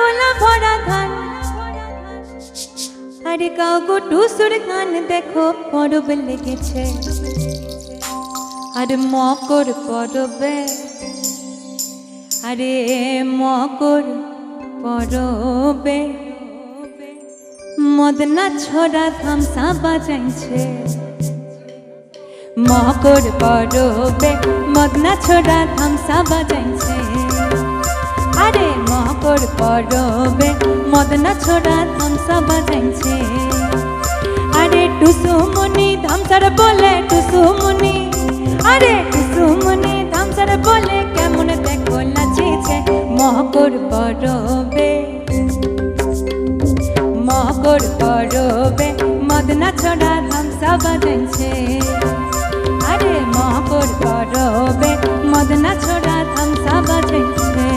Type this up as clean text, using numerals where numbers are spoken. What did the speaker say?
গোলা ভরা ধান আরে কাগো টুসুর গান দেখো পরব লেগেছে আরে মকর পরবে আরে মকর পরবে মদনা ছড়া ধামসা বাজাইছে মকর পরবে মদনা ছড়া ধামসা বাজাইছে আরে মকর পরবে মদনা ছড়া ধামসা বাজাইছে আরে টুসুমনি ধামসার বলে টুসুমনি আরে টুসুমনি ধামসার বলে কেমন দেখো নাচেছে মকর পরবে মকর পরবে মদনা ছড়া ধামসা বাজাইছে আরে মকর পরবে মদনা ছড়া ধামসা বাজাইছে